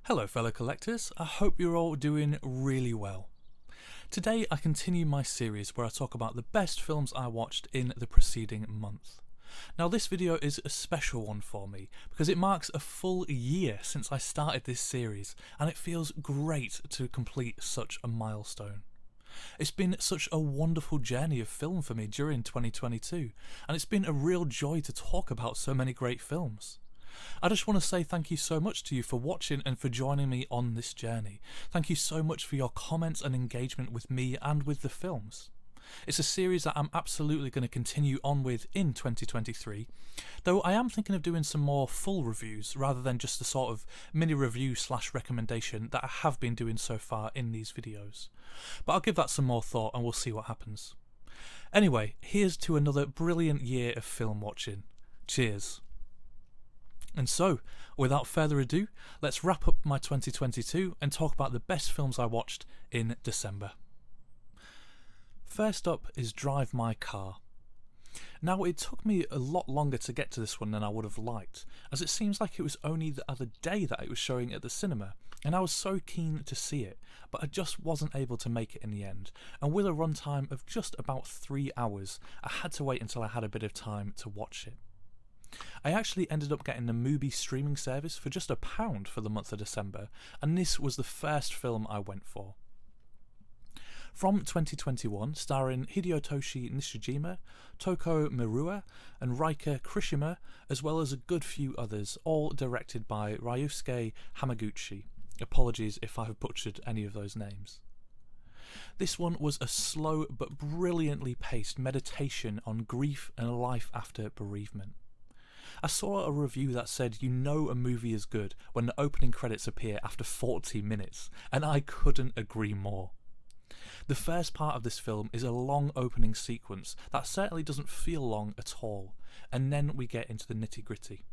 Hello fellow collectors, I hope you're all doing really well. Today I continue my series where I talk about the best films I watched in the preceding month. Now this video is a special one for me because it marks a full year since I started this series and it feels great to complete such a milestone. It's been such a wonderful journey of film for me during 2022 and it's been a real joy to talk about so many great films. I just want to say thank you so much to you for watching and for joining me on this journey. Thank you so much for your comments and engagement with me and with the films. It's a series that I'm absolutely going to continue on with in 2023, though I am thinking of doing some more full reviews rather than just the sort of mini review / recommendation that I have been doing so far in these videos. But I'll give that some more thought and we'll see what happens. Anyway, here's to another brilliant year of film watching. Cheers. And so, without further ado, let's wrap up my 2022 and talk about the best films I watched in December. First up is Drive My Car. Now, it took me a lot longer to get to this one than I would have liked, as it seems like it was only the other day that it was showing at the cinema, and I was so keen to see it, but I just wasn't able to make it in the end, and with a runtime of just about 3 hours, I had to wait until I had a bit of time to watch it. I actually ended up getting the Mubi streaming service for just £1 for the month of December, and this was the first film I went for. From 2021, starring Hidetoshi Nishijima, Toko Miura, and Raika Kirishima, as well as a good few others, all directed by Ryusuke Hamaguchi. Apologies if I've butchered any of those names. This one was a slow but brilliantly paced meditation on grief and life after bereavement. I saw a review that said you know a movie is good when the opening credits appear after 40 minutes, and I couldn't agree more. The first part of this film is a long opening sequence that certainly doesn't feel long at all, and then we get into the nitty-gritty.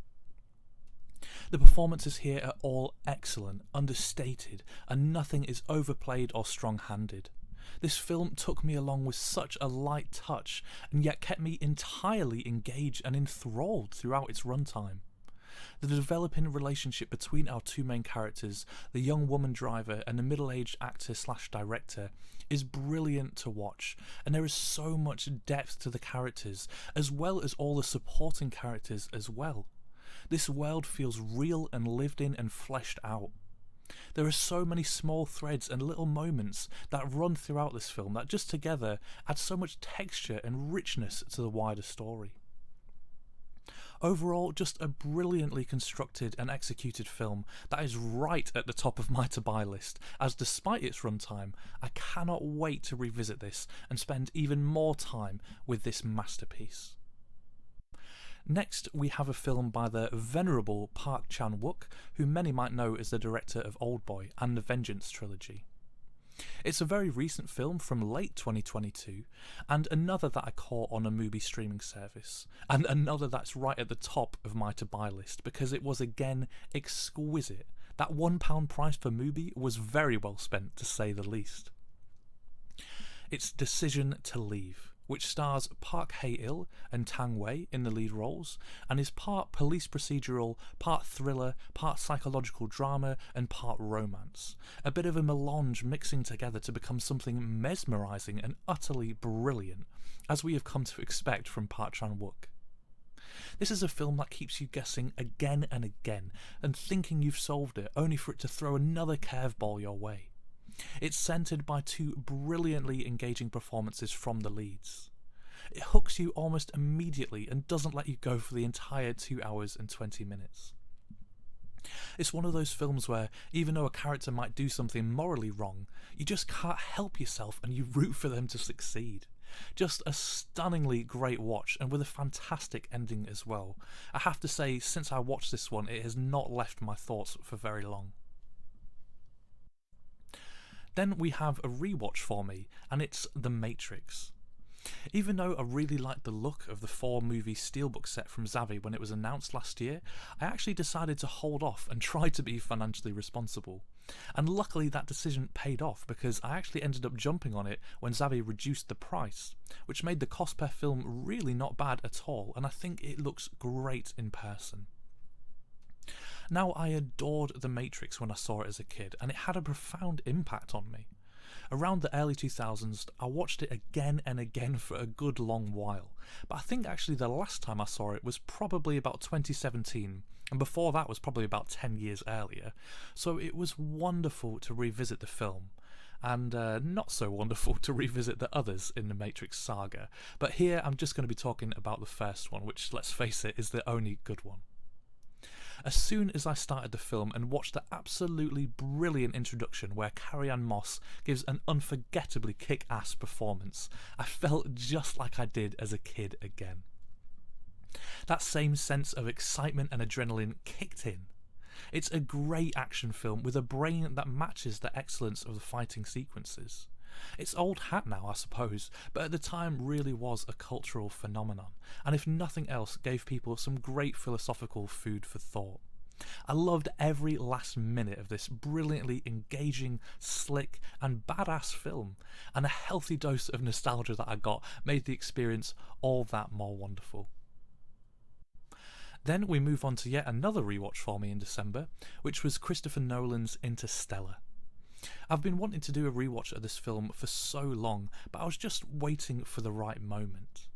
The performances here are all excellent, understated, and nothing is overplayed or strong-handed. This film took me along with such a light touch, and yet kept me entirely engaged and enthralled throughout its runtime. The developing relationship between our two main characters, the young woman driver and the middle-aged actor / director, is brilliant to watch, and there is so much depth to the characters, as well as all the supporting characters as well. This world feels real and lived in and fleshed out. There are so many small threads and little moments that run throughout this film that just together add so much texture and richness to the wider story. Overall, just a brilliantly constructed and executed film that is right at the top of my to-buy list, as despite its runtime, I cannot wait to revisit this and spend even more time with this masterpiece. Next, we have a film by the venerable Park Chan-wook, who many might know as the director of Oldboy and the Vengeance trilogy. It's a very recent film from late 2022, and another that I caught on a Mubi streaming service, and another that's right at the top of my to-buy list because it was again exquisite. That £1 price for Mubi was very well spent, to say the least. It's Decision to Leave, which stars Park Hae-il and Tang Wei in the lead roles, and is part police procedural, part thriller, part psychological drama, and part romance. A bit of a melange mixing together to become something mesmerising and utterly brilliant, as we have come to expect from Park Chan-wook. This is a film that keeps you guessing again and again, and thinking you've solved it, only for it to throw another curveball your way. It's centred by two brilliantly engaging performances from the leads. It hooks you almost immediately and doesn't let you go for the entire 2 hours and 20 minutes. It's one of those films where, even though a character might do something morally wrong, you just can't help yourself and you root for them to succeed. Just a stunningly great watch, and with a fantastic ending as well. I have to say, since I watched this one, it has not left my thoughts for very long. Then we have a rewatch for me, and it's The Matrix. Even though I really liked the look of the 4-movie steelbook set from Zavvi when it was announced last year, I actually decided to hold off and try to be financially responsible. And luckily that decision paid off, because I actually ended up jumping on it when Zavvi reduced the price, which made the cost per film really not bad at all, and I think it looks great in person. Now, I adored The Matrix when I saw it as a kid, and it had a profound impact on me. Around the early 2000s, I watched it again and again for a good long while, but I think actually the last time I saw it was probably about 2017, and before that was probably about 10 years earlier, so it was wonderful to revisit the film, and not so wonderful to revisit the others in the Matrix saga, but here I'm just going to be talking about the first one, which, let's face it, is the only good one. As soon as I started the film and watched the absolutely brilliant introduction where Carrie-Anne Moss gives an unforgettably kick-ass performance, I felt just like I did as a kid again. That same sense of excitement and adrenaline kicked in. It's a great action film with a brain that matches the excellence of the fighting sequences. It's old hat now, I suppose, but at the time really was a cultural phenomenon, and if nothing else gave people some great philosophical food for thought. I loved every last minute of this brilliantly engaging, slick and badass film, and a healthy dose of nostalgia that I got made the experience all that more wonderful. Then we move on to yet another rewatch for me in December, which was Christopher Nolan's Interstellar. I've been wanting to do a rewatch of this film for so long, but I was just waiting for the right moment.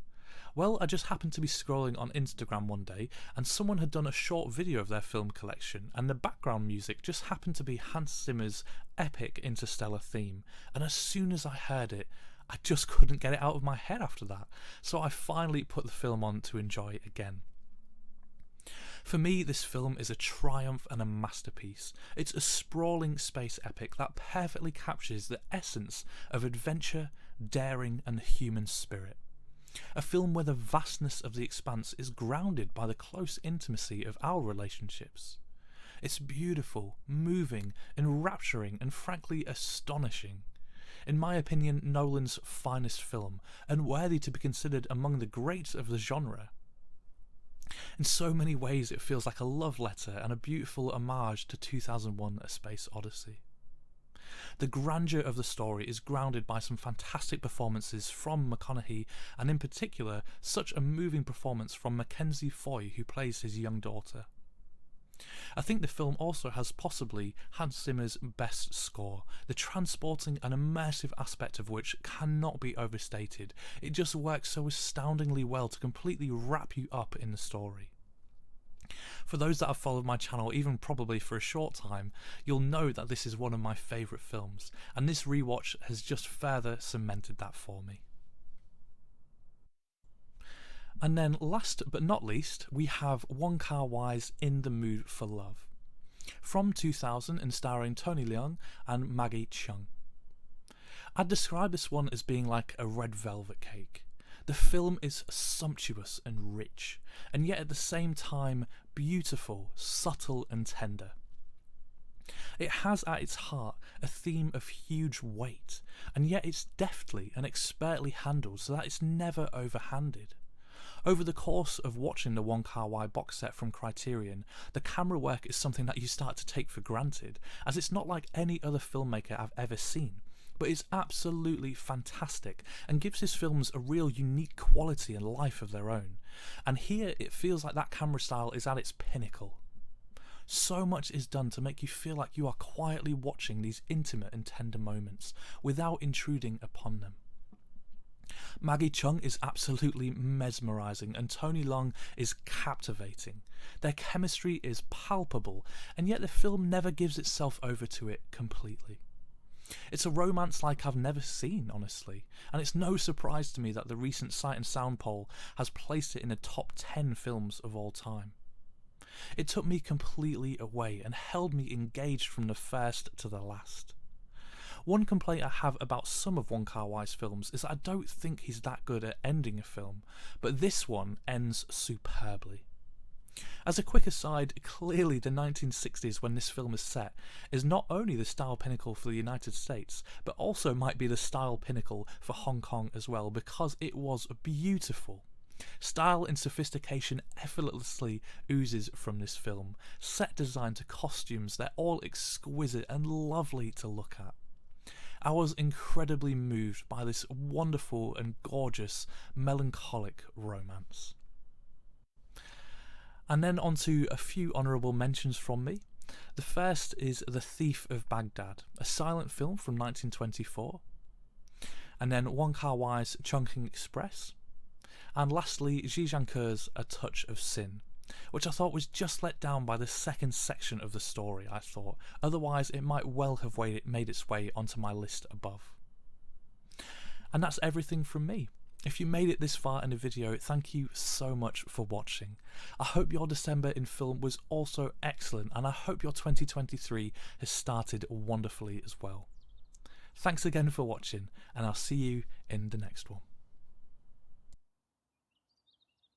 Well, I just happened to be scrolling on Instagram one day, and someone had done a short video of their film collection, and the background music just happened to be Hans Zimmer's epic Interstellar theme, and as soon as I heard it, I just couldn't get it out of my head after that, so I finally put the film on to enjoy again. For me, this film is a triumph and a masterpiece. It's a sprawling space epic that perfectly captures the essence of adventure, daring and human spirit. A film where the vastness of the expanse is grounded by the close intimacy of our relationships. It's beautiful, moving, enrapturing and frankly astonishing. In my opinion, Nolan's finest film, and worthy to be considered among the greats of the genre. In so many ways it feels like a love letter and a beautiful homage to 2001: A Space Odyssey. The grandeur of the story is grounded by some fantastic performances from McConaughey, and in particular such a moving performance from Mackenzie Foy, who plays his young daughter. I think the film also has possibly Hans Zimmer's best score, the transporting and immersive aspect of which cannot be overstated. It just works so astoundingly well to completely wrap you up in the story. For those that have followed my channel even probably for a short time, you'll know that this is one of my favourite films, and this rewatch has just further cemented that for me. And then last but not least, we have Wong Kar-wai's In the Mood for Love. From 2000 and starring Tony Leung and Maggie Cheung. I'd describe this one as being like a red velvet cake. The film is sumptuous and rich, and yet at the same time beautiful, subtle and tender. It has at its heart a theme of huge weight, and yet it's deftly and expertly handled so that it's never overhanded. Over the course of watching the Wong Kar-wai box set from Criterion, the camera work is something that you start to take for granted, as it's not like any other filmmaker I've ever seen, but it's absolutely fantastic and gives his films a real unique quality and life of their own. And here it feels like that camera style is at its pinnacle. So much is done to make you feel like you are quietly watching these intimate and tender moments without intruding upon them. Maggie Cheung is absolutely mesmerising and Tony Leung is captivating. Their chemistry is palpable, and yet the film never gives itself over to it completely. It's a romance like I've never seen, honestly, and it's no surprise to me that the recent Sight and Sound poll has placed it in the top 10 films of all time. It took me completely away and held me engaged from the first to the last. One complaint I have about some of Wong Kar-wai's films is that I don't think he's that good at ending a film, but this one ends superbly. As a quick aside, clearly the 1960s when this film is set is not only the style pinnacle for the United States, but also might be the style pinnacle for Hong Kong as well, because it was beautiful. Style and sophistication effortlessly oozes from this film. Set design to costumes, they're all exquisite and lovely to look at. I was incredibly moved by this wonderful and gorgeous melancholic romance. And then on to a few honourable mentions from me. The first is The Thief of Baghdad, a silent film from 1924. And then Wong Kar-wai's Chungking Express. And lastly, Ji Zhangke's A Touch of Sin, which I thought was just let down by the second section of the story, I thought. Otherwise, it might well have made its way onto my list above. And that's everything from me. If you made it this far in the video, thank you so much for watching. I hope your December in film was also excellent, and I hope your 2023 has started wonderfully as well. Thanks again for watching, and I'll see you in the next one.